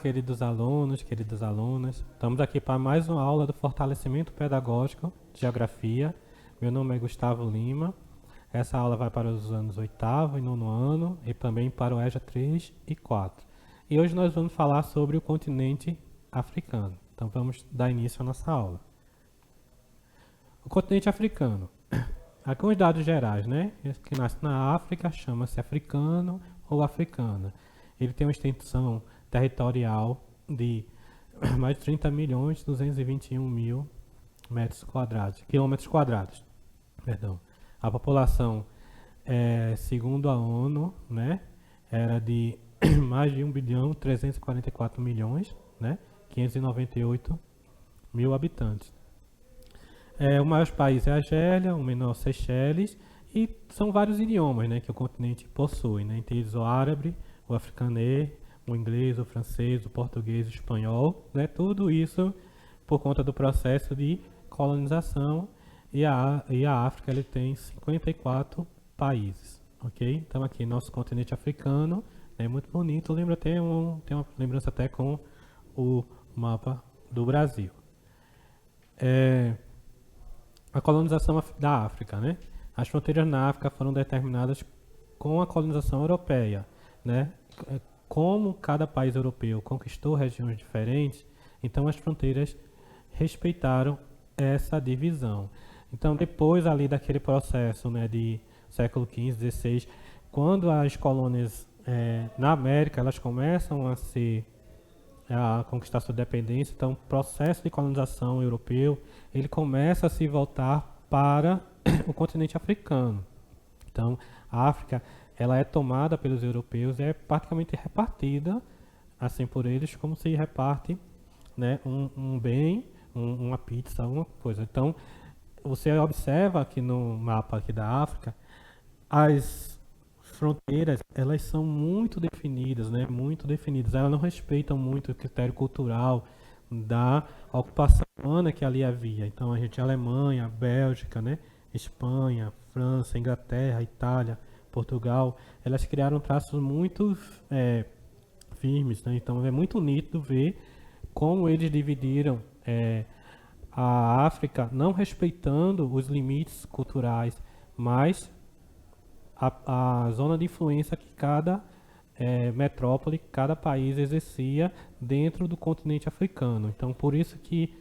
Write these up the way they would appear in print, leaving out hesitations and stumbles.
queridos alunos, queridas alunas. Estamos aqui para mais uma aula do Fortalecimento Pedagógico de Geografia. Meu nome é Gustavo Lima. Essa aula vai para os anos 8º e 9º ano e também para o EJA 3 e 4. E hoje nós vamos falar sobre o continente africano. Então vamos dar início à nossa aula. O continente africano. Aqui uns dados gerais, né? Esse que nasce na África chama-se africano ou africana. Ele tem uma extensão territorial de mais de 30.221.000 quilômetros quadrados. Perdão. A população, segundo a ONU, né, era de mais de 1.344.000.000, né, 598 mil habitantes. O maior país é a Argélia, o menor Seychelles, e são vários idiomas, né, que o continente possui, né, entre eles o árabe, o africanês, o inglês, o francês, o português, o espanhol, né, tudo isso por conta do processo de colonização, e a África ele tem 54 países, ok? Então aqui nosso continente africano é muito bonito, lembra até tem uma lembrança até com o mapa do Brasil. A colonização da África, né? As fronteiras na África foram determinadas com a colonização europeia, né? Como cada país europeu conquistou regiões diferentes, então as fronteiras respeitaram essa divisão. Então depois ali daquele processo, né, de século XV, XVI, quando as colônias na América elas começam a conquistar sua independência, então o processo de colonização europeu ele começa a se voltar para o continente africano. Então a África ela é tomada pelos europeus e é praticamente repartida assim por eles como se reparte, né, um bem, uma pizza, uma coisa. Então você observa aqui no mapa aqui da África, as fronteiras elas são muito definidas, né, muito definidas. Elas não respeitam muito o critério cultural da ocupação humana que ali havia. Então a gente Alemanha, Bélgica, né, Espanha, França, Inglaterra, Itália, Portugal, elas criaram traços muito firmes, né? Então é muito nítido ver como eles dividiram a África, não respeitando os limites culturais, mas a zona de influência que cada metrópole, cada país exercia dentro do continente africano. Então por isso que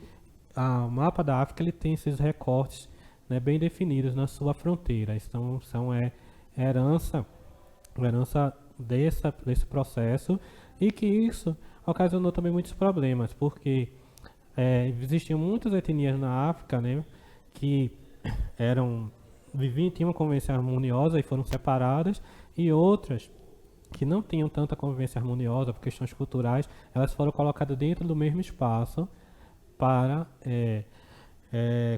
o mapa da África ele tem esses recortes, né, bem definidos na sua fronteira. Então são herança desse processo, e que isso ocasionou também muitos problemas, porque existiam muitas etnias na África, né, que tinham uma convivência harmoniosa e foram separadas, e outras que não tinham tanta convivência harmoniosa por questões culturais, elas foram colocadas dentro do mesmo espaço para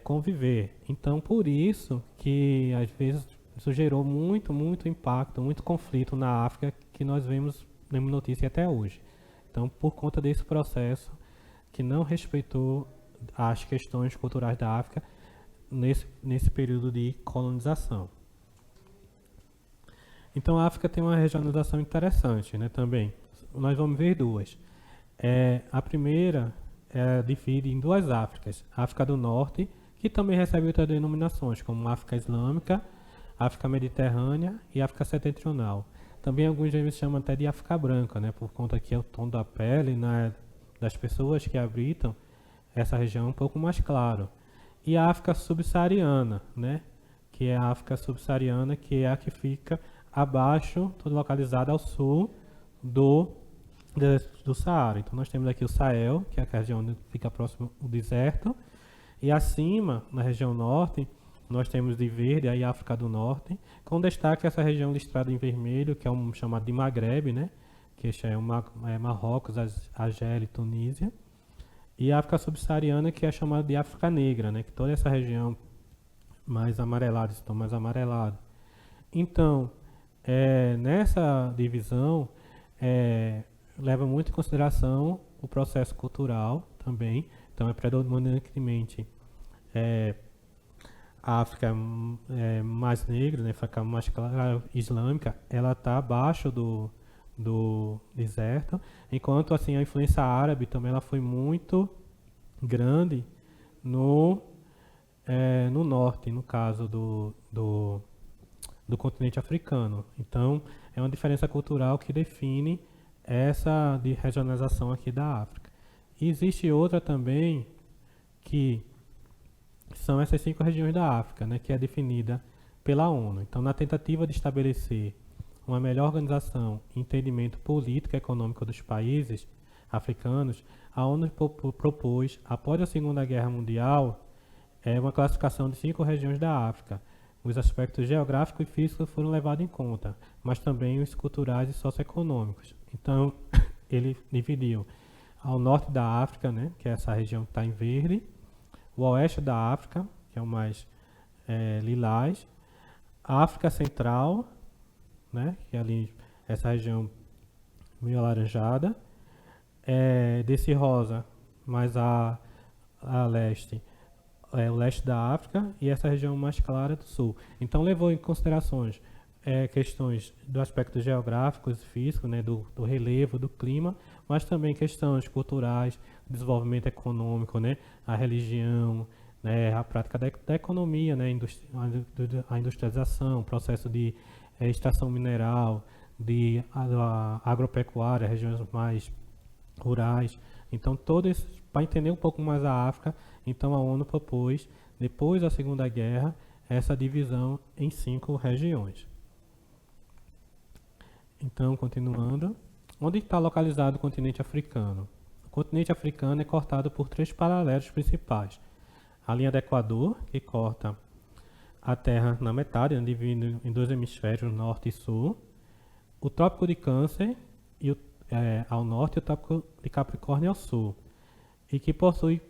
conviver. Então por isso que às vezes isso gerou muito impacto, muito conflito na África, que nós vemos notícia até hoje. Então, por conta desse processo que não respeitou as questões culturais da África nesse período de colonização. Então, a África tem uma regionalização interessante, né, também. Nós vamos ver duas. A primeira divide em duas Áfricas. A África do Norte, que também recebe outras denominações, como África Islâmica, África Mediterrânea e África Setentrional. Também alguns vezes chamam até de África Branca, né, por conta que o tom da pele das pessoas que habitam essa região é um pouco mais claro. E a África Subsaariana, né, que é a África Subsaariana, que é a que fica abaixo, toda localizada ao sul do Saara. Então nós temos aqui o Sahel, que é a região onde fica próximo ao deserto, e acima, na região norte, nós temos de verde aí a África do Norte, com destaque essa região listrada em vermelho, que é chamado de Magrebe, né, que é Marrocos, Argélia e Tunísia, e a África Subsaariana, que é chamada de África Negra, né, que toda essa região mais amarelada, estão mais amarelados. Então, nessa divisão, leva muito em consideração o processo cultural também. Então, é predominantemente a África mais negra, né, África mais clara, islâmica, ela está abaixo do do deserto, enquanto assim a influência árabe também ela foi muito grande no, no norte, no caso do continente africano. Então, é uma diferença cultural que define essa de regionalização aqui da África. E existe outra também que são essas 5 regiões da África, né, que é definida pela ONU. Então, na tentativa de estabelecer uma melhor organização e entendimento político e econômico dos países africanos, a ONU propôs, após a Segunda Guerra Mundial, uma classificação de 5 regiões da África. Os aspectos geográficos e físicos foram levados em conta, mas também os culturais e socioeconômicos. Então, ele dividiu ao norte da África, né, que é essa região que está em verde, o oeste da África, que é o mais lilás, a África Central, né, que é ali essa região meio alaranjada, desse rosa mais a leste, o leste da África e essa região mais clara do sul. Então levou em considerações questões do aspecto geográfico e físico, né, do relevo, do clima, mas também questões culturais, desenvolvimento econômico, né, a religião, né, a prática da economia, né, a industrialização, o processo de extração mineral, de agropecuária, regiões mais rurais. Então, para entender um pouco mais a África, então a ONU propôs, depois da Segunda Guerra, essa divisão em 5 regiões. Então, continuando, onde está localizado o continente africano? O continente africano é cortado por 3 paralelos principais. A linha do Equador, que corta a Terra na metade, dividindo em 2 hemisférios, norte e sul. O Trópico de Câncer ao norte e o Trópico de Capricórnio ao sul. E que possui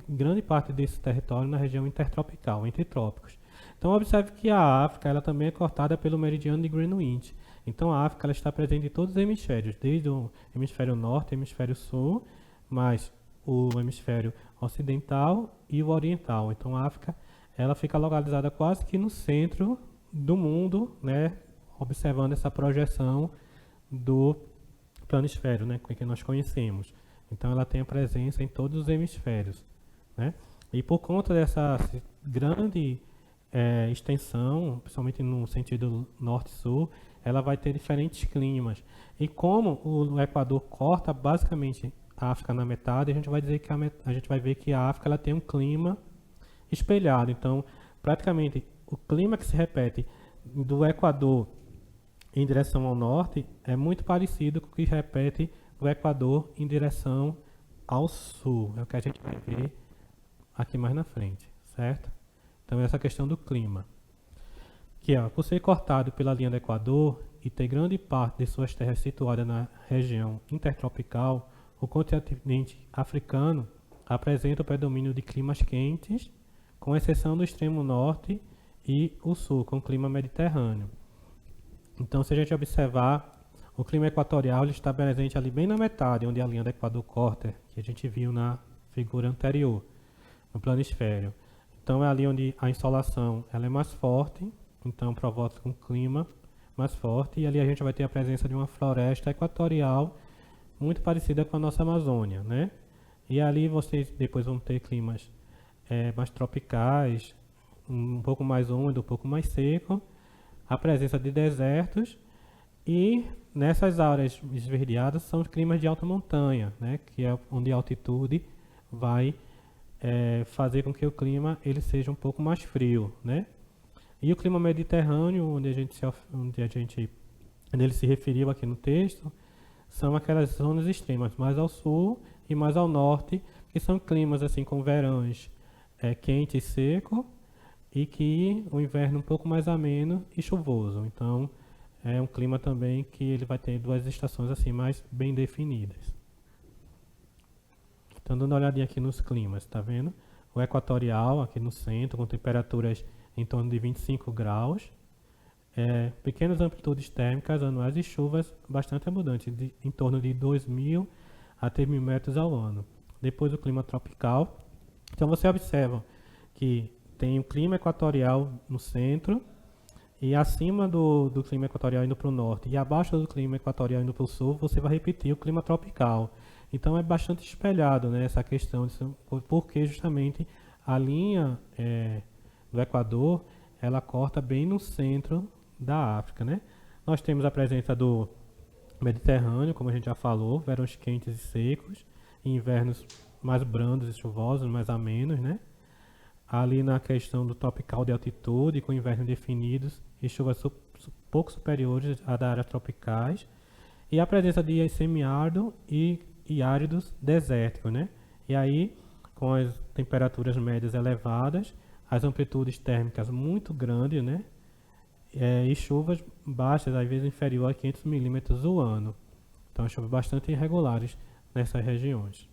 grande parte desse território na região intertropical, entre trópicos. Então, observe que a África ela também é cortada pelo meridiano de Greenwich. Então, a África ela está presente em todos os hemisférios, desde o hemisfério norte e o hemisfério sul, mais o hemisfério ocidental e o oriental. Então, a África ela fica localizada quase que no centro do mundo, né, observando essa projeção do planisfério, né, que nós conhecemos. Então, ela tem a presença em todos os hemisférios, né? E por conta dessa grande extensão, principalmente no sentido norte-sul, ela vai ter diferentes climas. E como o Equador corta basicamente a África na metade, a gente vai dizer que a gente vai ver que a África ela tem um clima espelhado. Então, praticamente, o clima que se repete do Equador em direção ao norte é muito parecido com o que repete do Equador em direção ao sul. É o que a gente vai ver aqui mais na frente, certo? Então, essa questão do clima. Que por ser cortado pela linha do Equador e ter grande parte de suas terras situadas na região intertropical, o continente africano apresenta o predomínio de climas quentes, com exceção do extremo norte e o sul, com clima mediterrâneo. Então, se a gente observar, o clima equatorial ele está presente ali bem na metade, onde a linha do Equador corta, que a gente viu na figura anterior, no planisfério. Então, é ali onde a insolação ela é mais forte, então provoca um clima mais forte, e ali a gente vai ter a presença de uma floresta equatorial muito parecida com a nossa Amazônia, né? E ali vocês depois vão ter climas mais tropicais, um pouco mais úmido, um pouco mais seco, a presença de desertos, e nessas áreas esverdeadas são os climas de alta montanha, né? Que é onde a altitude vai fazer com que o clima ele seja um pouco mais frio, né? E o clima mediterrâneo, onde ele se referiu aqui no texto, são aquelas zonas extremas, mais ao sul e mais ao norte, que são climas assim com verões quente e seco, e que o inverno um pouco mais ameno e chuvoso. Então, é um clima também que ele vai ter 2 estações assim mais bem definidas. Então, dando uma olhadinha aqui nos climas, tá vendo? O equatorial, aqui no centro, com temperaturas em torno de 25 graus, pequenas amplitudes térmicas anuais e chuvas bastante abundantes, em torno de 2.000 a 3.000 metros ao ano. Depois o clima tropical. Então você observa que tem o clima equatorial no centro E acima do clima equatorial indo para o norte e abaixo do clima equatorial indo para o sul, você vai repetir o clima tropical. Então é bastante espelhado, né, essa questão, porque justamente a linha do Equador, ela corta bem no centro da África, né? Nós temos a presença do Mediterrâneo, como a gente já falou, verões quentes e secos, e invernos mais brandos e chuvosos, mais amenos, né? Ali na questão do tropical de altitude, com invernos definidos e chuvas pouco superiores à das áreas tropicais, e a presença de semiárido e áridos desérticos, né? E aí, com as temperaturas médias elevadas, as amplitudes térmicas muito grandes, né? E chuvas baixas, às vezes inferior a 500 milímetros o ano. Então, chuvas bastante irregulares nessas regiões.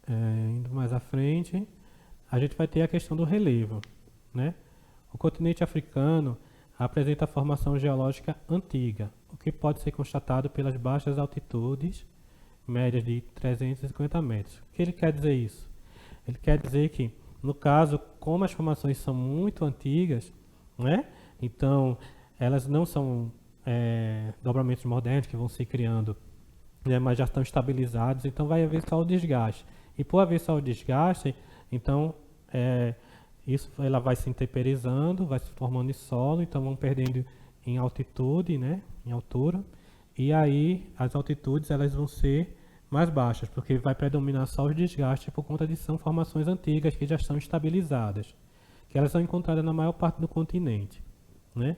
Indo mais à frente, a gente vai ter a questão do relevo, né? O continente africano apresenta formação geológica antiga, o que pode ser constatado pelas baixas altitudes, médias de 350 metros. O que ele quer dizer isso? Ele quer dizer que, no caso, como as formações são muito antigas, né? Então, elas não são dobramentos modernos que vão se criando, né? Mas já estão estabilizados, então vai haver só o desgaste. E por haver só o desgaste, então isso ela vai se intemperizando, vai se formando em solo, então vão perdendo em altitude, né, em altura, e aí as altitudes elas vão ser mais baixas, porque vai predominar só os desgastes por conta de são formações antigas que já estão estabilizadas, que elas são encontradas na maior parte do continente, né?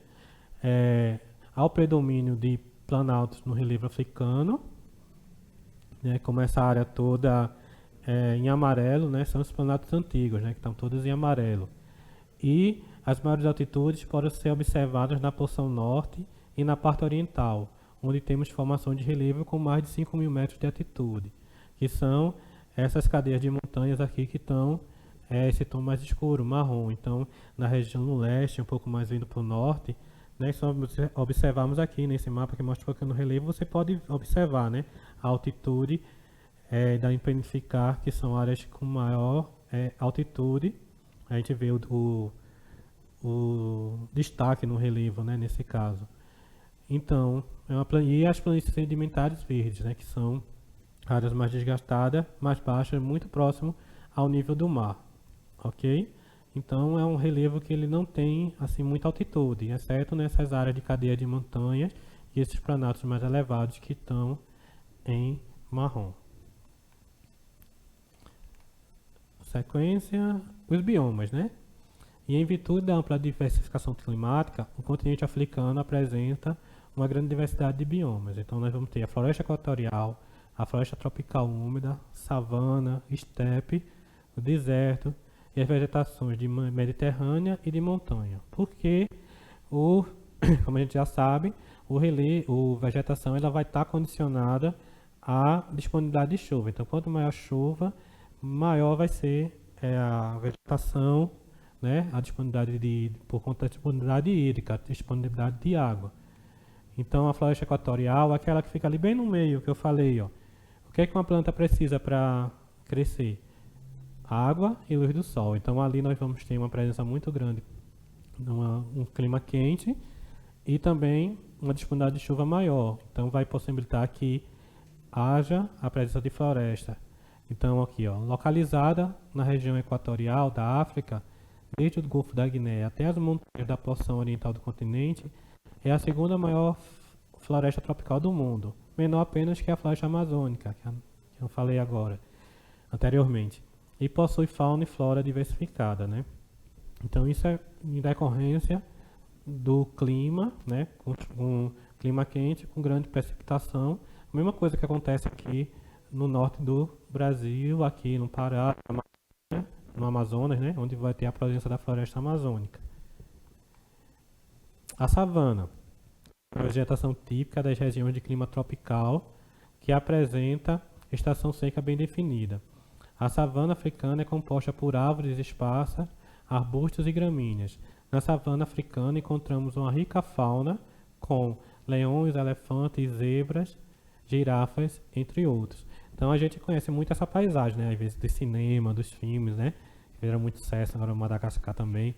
Há o predomínio de planaltos no relevo africano, né, como essa área toda em amarelo, né, são os planaltos antigos, né, que estão todos em amarelo. E as maiores altitudes podem ser observadas na porção norte e na parte oriental, onde temos formação de relevo com mais de 5.000 metros de altitude, que são essas cadeias de montanhas aqui que estão esse tom mais escuro, marrom. Então, na região no leste, um pouco mais vindo para o norte, né, só observamos aqui nesse mapa que mostra um pouquinho no relevo, você pode observar, né, a altitude dá para identificar que são áreas com maior altitude. A gente vê o destaque no relevo, né, nesse caso. Então, e as planícies sedimentares verdes, né, que são áreas mais desgastadas, mais baixas, muito próximo ao nível do mar, ok? Então, é um relevo que ele não tem assim muita altitude, exceto nessas áreas de cadeia de montanhas e esses planatos mais elevados que estão em marrom. Sequência, os biomas, né? E em virtude da ampla diversificação climática, o continente africano apresenta uma grande diversidade de biomas. Então nós vamos ter a floresta equatorial, a floresta tropical úmida, savana, estepe, o deserto e as vegetações de mediterrânea e de montanha. Porque, como a gente já sabe, a vegetação ela vai estar condicionada à disponibilidade de chuva. Então quanto maior a chuva, maior vai ser a vegetação, né, a disponibilidade por conta da disponibilidade hídrica, disponibilidade de água. Então a floresta equatorial, aquela que fica ali bem no meio, que eu falei, ó, o que é que uma planta precisa para crescer? Água e luz do sol. Então ali nós vamos ter uma presença muito grande, um clima quente e também uma disponibilidade de chuva maior. Então vai possibilitar que haja a presença de floresta. Então aqui, ó, localizada na região equatorial da África, desde o Golfo da Guiné até as montanhas da porção oriental do continente, é a segunda maior floresta tropical do mundo, menor apenas que a floresta amazônica, que eu falei anteriormente, e possui fauna e flora diversificada, né? Então isso é em decorrência do clima, né, com clima quente, com grande precipitação, a mesma coisa que acontece aqui no norte do Brasil, aqui no Pará, no Amazonas, né, onde vai ter a presença da floresta amazônica. A savana, a vegetação típica das regiões de clima tropical, que apresenta estação seca bem definida. A savana africana é composta por árvores esparsas, arbustos e gramíneas. Na savana africana encontramos uma rica fauna com leões, elefantes, zebras, girafas, entre outros. Então a gente conhece muito essa paisagem, né? Às vezes do cinema, dos filmes, né? Que fizeram muito sucesso, agora o Madagascar também.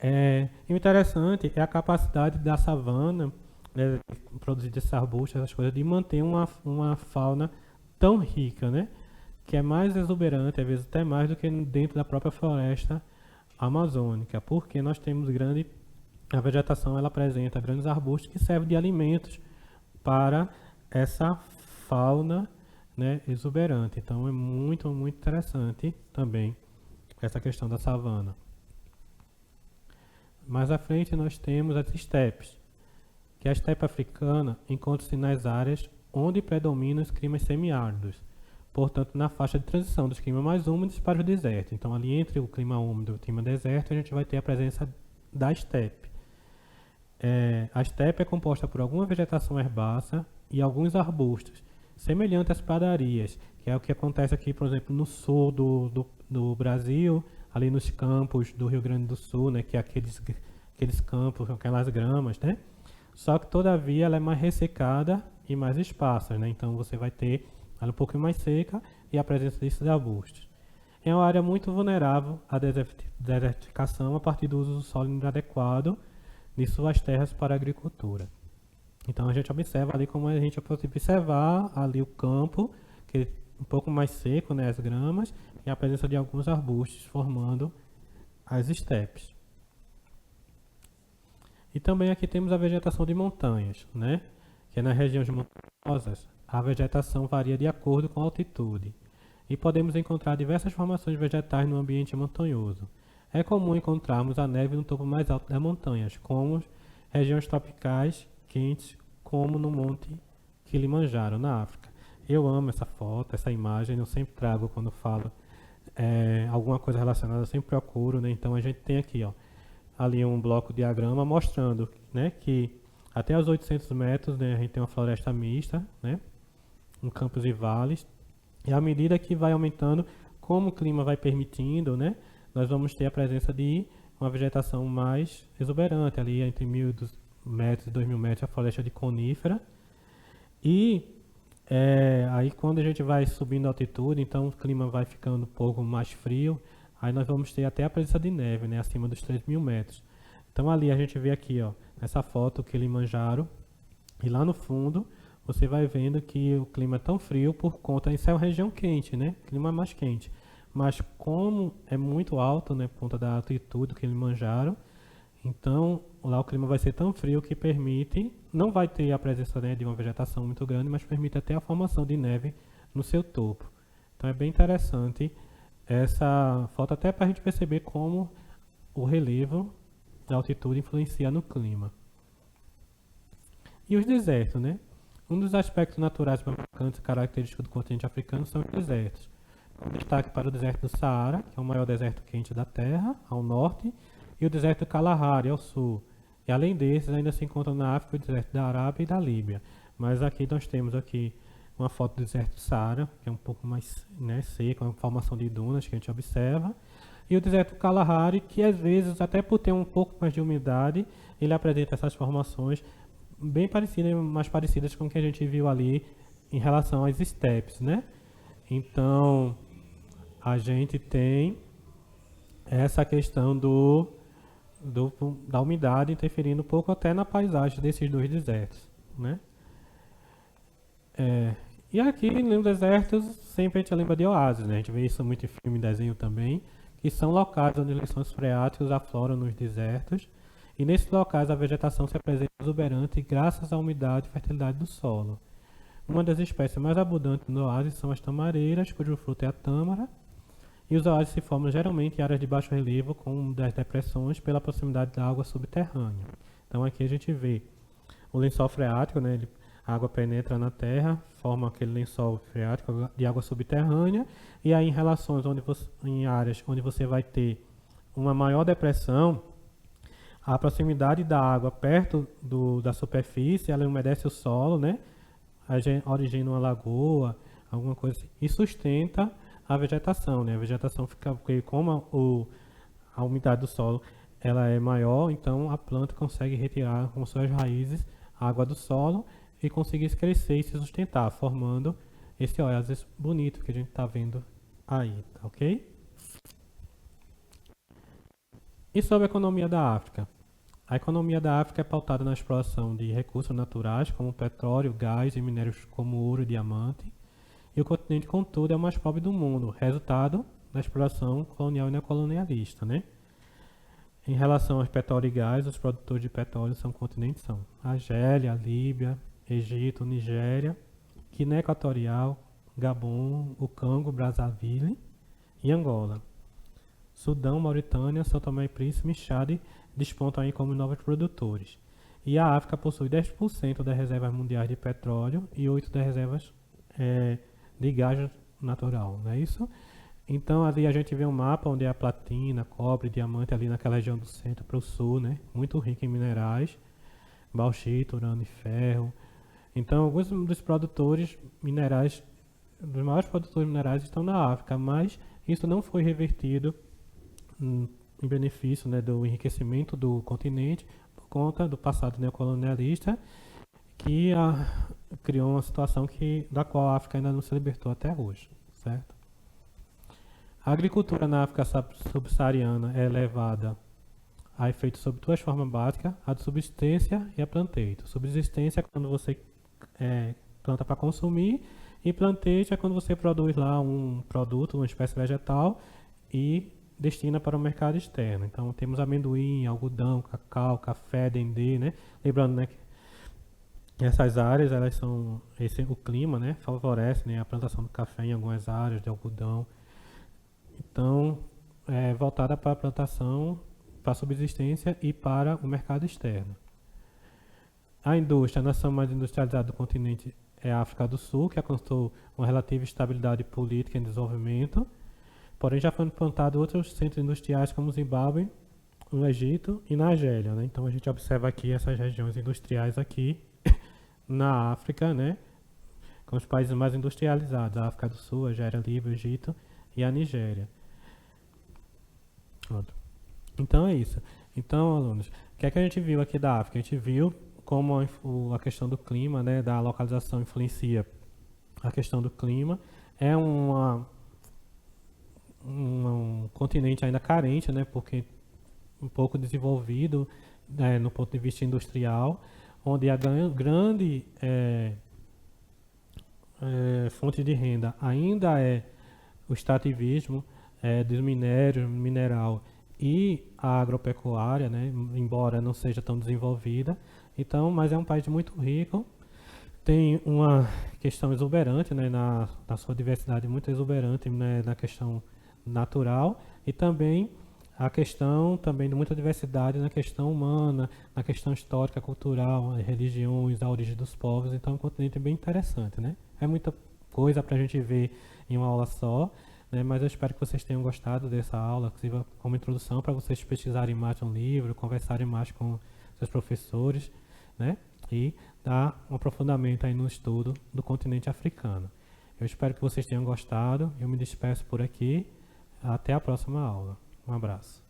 E o interessante é a capacidade da savana, né, de produzir esses arbustos, essas coisas, de manter uma fauna tão rica, né? Que é mais exuberante, às vezes até mais do que dentro da própria floresta amazônica, porque nós temos a vegetação ela apresenta grandes arbustos que servem de alimentos para essa fauna, né, exuberante. Então é muito, muito interessante também essa questão da savana. Mais à frente nós temos as estepes, que a estepe africana encontra-se nas áreas onde predominam os climas semiáridos, portanto na faixa de transição dos climas mais úmidos para o deserto. Então ali entre o clima úmido e o clima deserto a gente vai ter a presença da estepe. A estepe é composta por alguma vegetação herbácea e alguns arbustos, semelhante às pradarias, que é o que acontece aqui, por exemplo, no sul do Brasil, ali nos campos do Rio Grande do Sul, né, que é aqueles campos com aquelas gramas, né? Só que, todavia, ela é mais ressecada e mais esparsa, né? Então, você vai ter ela um pouquinho mais seca e a presença desses arbustos. É uma área muito vulnerável à desertificação a partir do uso do solo inadequado de suas terras para a agricultura. Então a gente observa ali como a gente pode observar ali o campo, que é um pouco mais seco, né, as gramas, e a presença de alguns arbustos formando as estepes. E também aqui temos a vegetação de montanhas, né, que é nas regiões montanhosas a vegetação varia de acordo com a altitude. E podemos encontrar diversas formações vegetais no ambiente montanhoso. É comum encontrarmos a neve no topo mais alto das montanhas, como regiões tropicais quentes, como no Monte Kilimanjaro, na África. Eu amo essa foto, essa imagem, eu sempre trago quando falo alguma coisa relacionada, eu sempre procuro, né? Então a gente tem aqui, ó, ali um bloco diagrama mostrando, né, que até os 800 metros, né, a gente tem uma floresta mista, né, em campos e vales, e à medida que vai aumentando, como o clima vai permitindo, né, nós vamos ter a presença de uma vegetação mais exuberante, ali entre 1.000 metros e 2.000 metros, a floresta de conífera. E aí quando a gente vai subindo a altitude, então o clima vai ficando um pouco mais frio, aí nós vamos ter até a presença de neve, né, acima dos 3.000 metros. Então ali a gente vê aqui, ó, nessa foto, o Kilimanjaro, e lá no fundo você vai vendo que o clima é tão frio por conta, isso é uma região quente, né, clima mais quente. Mas como é muito alto, né, por conta da altitude do Kilimanjaro, então lá o clima vai ser tão frio que permite, não vai ter a presença, né, de uma vegetação muito grande, mas permite até a formação de neve no seu topo. Então é bem interessante essa foto, até para a gente perceber como o relevo da altitude influencia no clima. E os desertos, né? Um dos aspectos naturais marcantes e característicos do continente africano são os desertos. Com destaque para o deserto do Saara, que é o maior deserto quente da Terra, ao norte, e o deserto do Kalahari, ao sul. E além desses, ainda se encontram na África o deserto da Arábia e da Líbia. Mas aqui nós temos aqui uma foto do deserto do Saara, que é um pouco mais, né, seco, uma formação de dunas que a gente observa. E o deserto do Kalahari, que às vezes, até por ter um pouco mais de umidade, ele apresenta essas formações bem parecidas, mais parecidas com o que a gente viu ali em relação às estepes, né? Então, a gente tem essa questão da umidade interferindo um pouco até na paisagem desses dois desertos, né? E aqui nos desertos sempre a gente lembra de oásis, né? A gente vê isso muito em filme e desenho também, que são locais onde os lençóis freáticos afloram nos desertos, e nesses locais a vegetação se apresenta exuberante graças à umidade e fertilidade do solo. Uma das espécies mais abundantes no oásis são as tamareiras, cujo fruto é a tâmara, e os oásis se formam geralmente em áreas de baixo relevo, com das depressões, pela proximidade da água subterrânea. Então aqui a gente vê o lençol freático, né, a água penetra na terra, forma aquele lençol freático de água subterrânea, e aí em áreas onde você vai ter uma maior depressão, a proximidade da água perto da superfície, ela umedece o solo, né, origina uma lagoa, alguma coisa assim, e sustenta a vegetação, né? A vegetação fica, porque como a umidade do solo ela é maior, então a planta consegue retirar com suas raízes a água do solo e conseguir crescer e se sustentar, formando esse oásis bonito que a gente está vendo aí, tá ok? E sobre a economia da África? A economia da África é pautada na exploração de recursos naturais, como petróleo, gás e minérios como ouro e diamante. E o continente, contudo, é o mais pobre do mundo, resultado da exploração colonial e neocolonialista, né? Em relação aos petróleo e gás, os produtores de petróleo são continentes são Argélia, Líbia, Egito, Nigéria, Guiné Equatorial, Gabon, o Congo, Brazzaville e Angola. Sudão, Mauritânia, São Tomé e Príncipe e Chad despontam aí como novos produtores. E a África possui 10% das reservas mundiais de petróleo e 8% das reservas de gás natural, não é isso? Então ali a gente vê um mapa onde é a platina, cobre, diamante ali naquela região do centro para o sul, né? Muito rico em minerais, bauxita, urânio e ferro. Então alguns dos produtores minerais, dos maiores produtores minerais estão na África, mas isso não foi revertido em benefício, né, do enriquecimento do continente por conta do passado neocolonialista que criou uma situação da qual a África ainda não se libertou até hoje, certo? A agricultura na África subsaariana é levada a efeito sobre duas formas básicas, a de subsistência e a planteio. Subsistência é quando você planta para consumir e planteio é quando você produz lá um produto, uma espécie vegetal e destina para o mercado externo. Então temos amendoim, algodão, cacau, café, dendê, né? Lembrando, né, que essas áreas, elas são, o clima, né, favorece, né, a plantação do café em algumas áreas, de algodão. Então, voltada para a plantação, para a subsistência e para o mercado externo. A indústria, a nação mais industrializada do continente é a África do Sul, que alcançou uma relativa estabilidade política em desenvolvimento, porém já foram implantados outros centros industriais como Zimbábue, no Egito e na Argélia, né? Então a gente observa aqui essas regiões industriais aqui na África, né, com os países mais industrializados, a África do Sul, a Argélia, Líbia, o Egito e a Nigéria. Pronto. Então é isso. Então, alunos, o que é que a gente viu aqui da África? A gente viu como a questão do clima, né, da localização influencia a questão do clima. É um continente ainda carente, né, porque um pouco desenvolvido, no ponto de vista industrial, onde a grande fonte de renda ainda é o extrativismo dos minérios, mineral e a agropecuária, né, embora não seja tão desenvolvida. Então, mas é um país muito rico, tem uma questão exuberante, né, na sua diversidade muito exuberante, né, na questão natural e também a questão também de muita diversidade na questão humana, na questão histórica, cultural, religiões, a origem dos povos. Então é um continente bem interessante, né? É muita coisa para a gente ver em uma aula só, né? Mas eu espero que vocês tenham gostado dessa aula, que sirva como introdução para vocês pesquisarem mais um livro, conversarem mais com seus professores, né? E dar um aprofundamento aí no estudo do continente africano. Eu espero que vocês tenham gostado. Eu me despeço por aqui. Até a próxima aula. Um abraço.